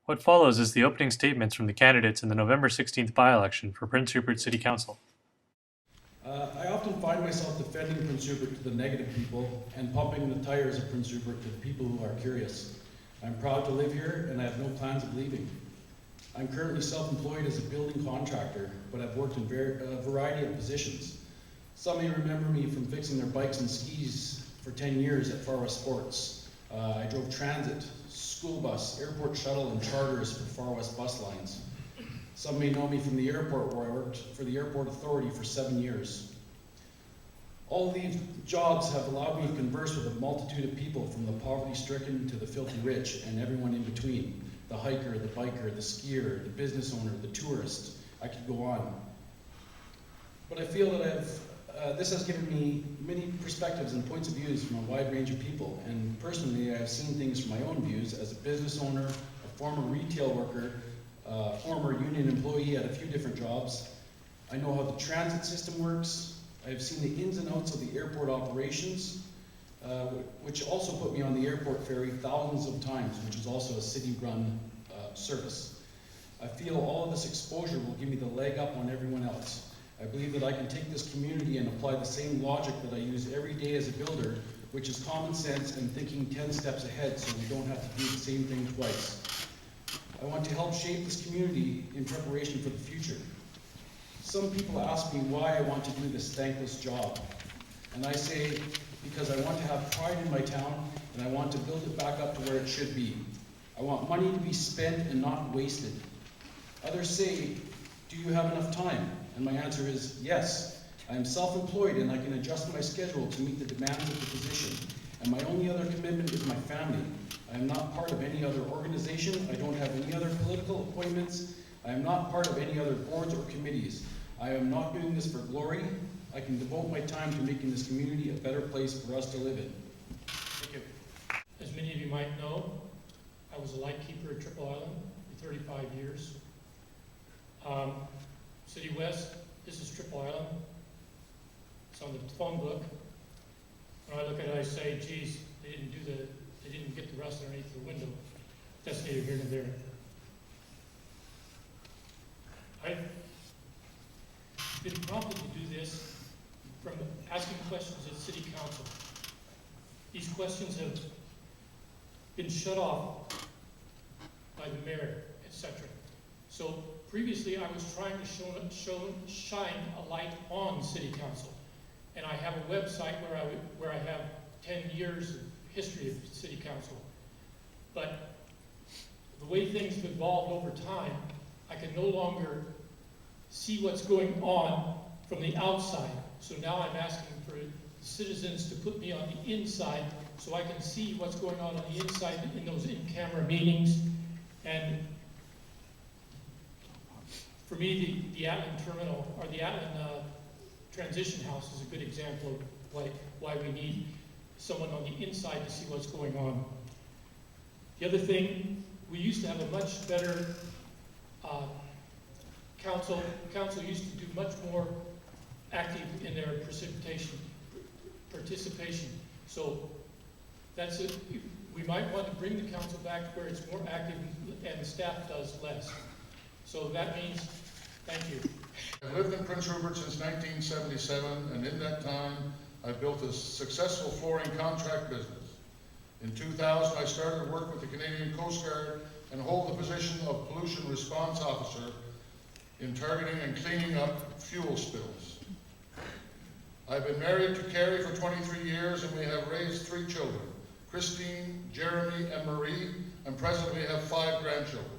What follows is the opening statements from the candidates in the November 16th by-election for Prince Rupert City Council. I often find myself defending Prince Rupert to the negative people and pumping the tires of Prince Rupert to the people who are curious. I'm proud to live here and I have no plans of leaving. I'm currently self-employed as a building contractor, but I've worked in a variety of positions. Some may remember me from fixing their bikes and skis for 10 years at Far West Sports. I drove transit, school bus, airport shuttle, and charters for Far West bus lines. Some may know me from the airport, where I worked for the Airport Authority for 7 years. All of these jobs have allowed me to converse with a multitude of people, from the poverty-stricken to the filthy rich and everyone in between. The hiker, the biker, the skier, the business owner, the tourist. I could go on. But I feel that this has given me many perspectives and points of views from a wide range of people. And personally, I've seen things from my own views as a business owner, a former retail worker, former union employee at a few different jobs. I know how the transit system works. I've seen the ins and outs of the airport operations, which also put me on the airport ferry thousands of times, which is also a city-run service. I feel all of this exposure will give me the leg up on everyone else. I believe that I can take this community and apply the same logic that I use every day as a builder, which is common sense and thinking 10 steps ahead so we don't have to do the same thing twice. I want to help shape this community in preparation for the future. Some people ask me why I want to do this thankless job. And I say, because I want to have pride in my town and I want to build it back up to where it should be. I want money to be spent and not wasted. Others say, do you have enough time? And my answer is yes. I am self-employed and I can adjust my schedule to meet the demands of the position. And my only other commitment is my family. I am not part of any other organization. I don't have any other political appointments. I am not part of any other boards or committees. I am not doing this for glory. I can devote my time to making this community a better place for us to live in. Thank you. As many of you might know, I was a lightkeeper at Triple Island for 35 years. City West, this is Triple Island. It's on the phone book. When I look at it, I say, geez, they didn't get the rust underneath the window. That's neither here nor there. I've been prompted to do this from asking questions at City Council. These questions have been shut off by the mayor, etc. So previously I was trying to shine a light on City Council. And I have a website where I have 10 years of history of City Council. But the way things have evolved over time, I can no longer see what's going on from the outside. So now I'm asking for citizens to put me on the inside so I can see what's going on the inside in those in-camera meetings. And for me, the Atlan terminal, or the Atlan transition house is a good example of why we need someone on the inside to see what's going on. The other thing, we used to have a much better council. Council used to do much more active in their participation. So that's it. We might want to bring the council back to where it's more active and the staff does less. So that means, thank you. I've lived in Prince Rupert since 1977, and in that time, I built a successful flooring contract business. In 2000, I started work with the Canadian Coast Guard and hold the position of Pollution Response Officer in targeting and cleaning up fuel spills. I've been married to Carrie for 23 years, and we have raised 3 children, Christine, Jeremy, and Marie, and presently have 5 grandchildren.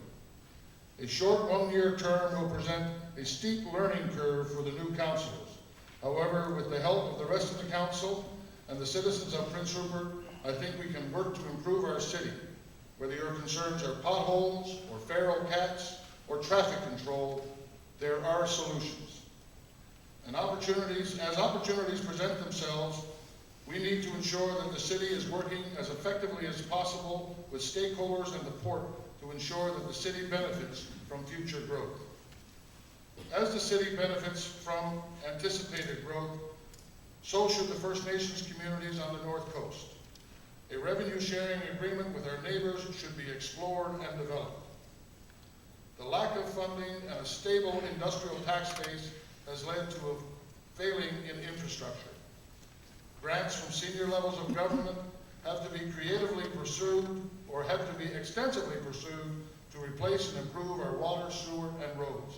A short 1-year term will present a steep learning curve for the new councillors. However, with the help of the rest of the council and the citizens of Prince Rupert, I think we can work to improve our city. Whether your concerns are potholes, or feral cats, or traffic control, there are solutions. And as opportunities present themselves, we need to ensure that the city is working as effectively as possible with stakeholders and the port to ensure that the city benefits from future growth. As the city benefits from anticipated growth, so should the First Nations communities on the North Coast. A revenue sharing agreement with our neighbors should be explored and developed. The lack of funding and a stable industrial tax base has led to a failing in infrastructure. Grants from senior levels of government have to be creatively pursued or have to be extensively pursued to replace and improve our water, sewer, and roads.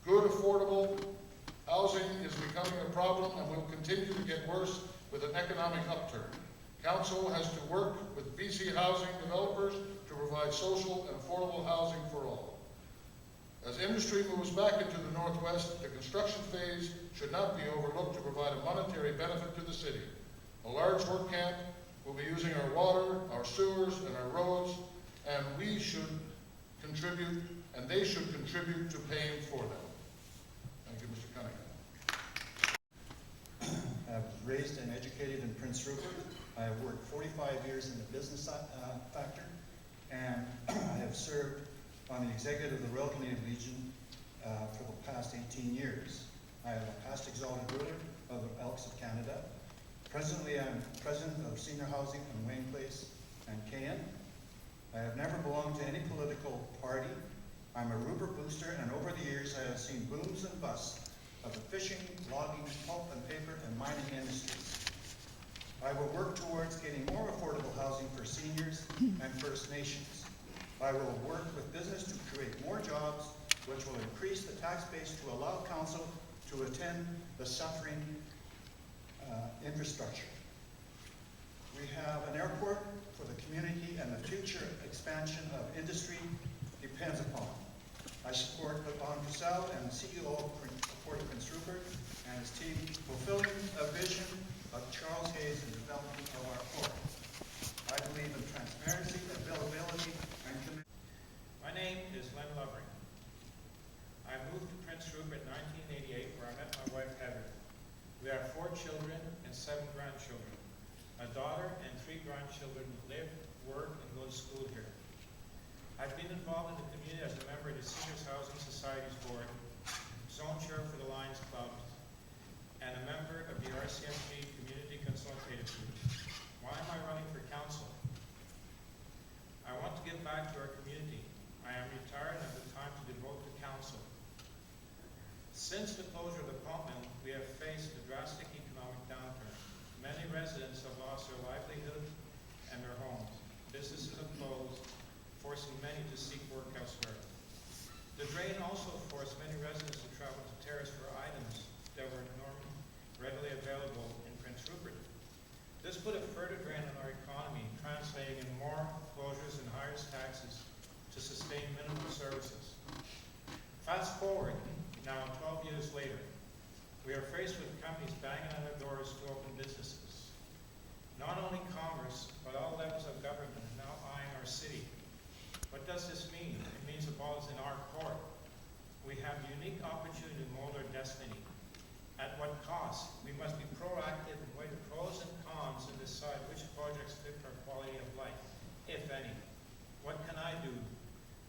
Good, affordable housing is becoming a problem and will continue to get worse with an economic upturn. Council has to work with BC housing developers to provide social and affordable housing for all. As industry moves back into the Northwest, the construction phase should not be overlooked to provide a monetary benefit to the city. A large work camp will be using our water, our sewers, and our roads, and we should contribute, and they should contribute to paying for them. Thank you, Mr. Cunningham. I was raised and educated in Prince Rupert. I have worked 45 years in the business sector, and I have served on the executive of the Royal Canadian Legion for the past 18 years. I am a past exalted ruler of the Elks of Canada. Presently, I am president of senior housing in Wayne Place and Cayen. I have never belonged to any political party. I'm a Rupert booster, and over the years I have seen booms and busts of the fishing, logging, pulp and paper, and mining industries. I will work towards getting more affordable housing for seniors and First Nations. I will work with business to create more jobs, which will increase the tax base to allow council to attend the suffering infrastructure. We have an airport for the community, and the future expansion of industry depends upon. I support Don Purcell and the CEO of Port of Prince Rupert and his team fulfilling a vision of Charles Hayes in development of our port. I believe in transparency, availability, and commitment. My name is Len Lovering. I moved to Prince Rupert in 1988, where I met my wife Heather. We have 4 children and 7 grandchildren. A daughter and 3 grandchildren live, work, and go to school here. I've been involved in the community as a member of the Seniors Housing Society's board, zone chair for the Lions Club, and a member of the RCMP Community Consultative Group. Why am I running for council? I want to give back to our community. I am retired and have the time to devote to council. Since the closure of the pulp mill, we have faced a drastic economic downturn. Many residents have lost their livelihood and their homes. Businesses have closed, forcing many to seek work elsewhere. The drain also forced many residents to travel to Terrace for items that were normally readily available in Prince Rupert. This put a further drain on our economy, translating in more closures and higher taxes to sustain minimum services. Fast forward, now 12 years later, we are faced with companies banging on their doors to open businesses. Not only commerce, but all levels of government are now eyeing our city. What does this mean? It means the ball is in our court. We have the unique opportunity to mold our destiny. At what cost? We must be proactive and weigh the pros and cons and decide which projects fit our quality of life, if any. What can I do?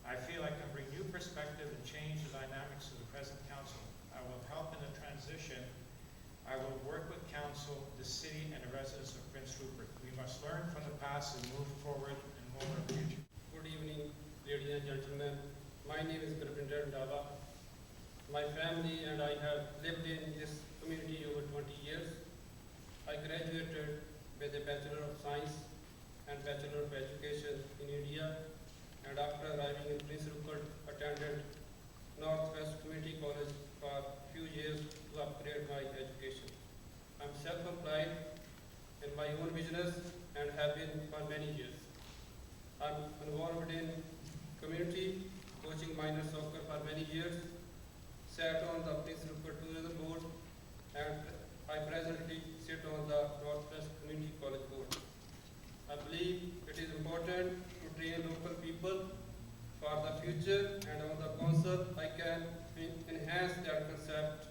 I feel I can bring new perspective and change the dynamics of the present council. I will help in the transition. I will work with council, the city, and the residents of Prince Rupert. We must learn from the past and move forward and mold our future. Good evening, ladies and gentlemen. My name is Rupert. My family and I have lived in this community over 20 years. I graduated with a Bachelor of Science and Bachelor of Education in India, and after arriving in Prince Rupert, attended Northwest Community College for a few years to upgrade my education. I'm self-employed in my own business and have been for many years. I'm involved in community, coaching minor soccer for many years, sat on the Prince Rupert Tourism Board, and I presently sit on the Northwest Community College Board. I believe it is important to train local people for the future, and on the council I can enhance that concept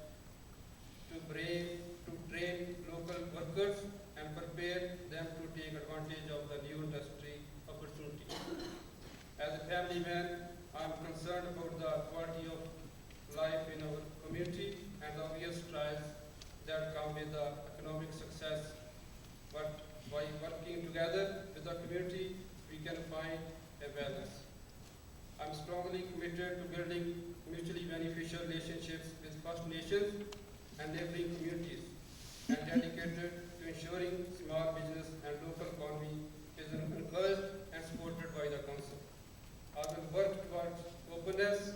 to train local workers and prepare them to take advantage of the new industry opportunity. As a family man, I am concerned about the quality of life in our community and the obvious strides that come with the economic success. But by working together with the community, we can find a balance. I'm strongly committed fostering mutually beneficial relationships with First Nations and neighboring communities, and dedicated to ensuring small business and local economy is encouraged and supported by the Council. I will work towards openness,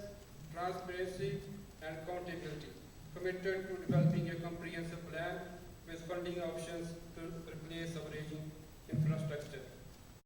transparency, and accountability, committed to developing a comprehensive plan with funding options to replace our aging infrastructure.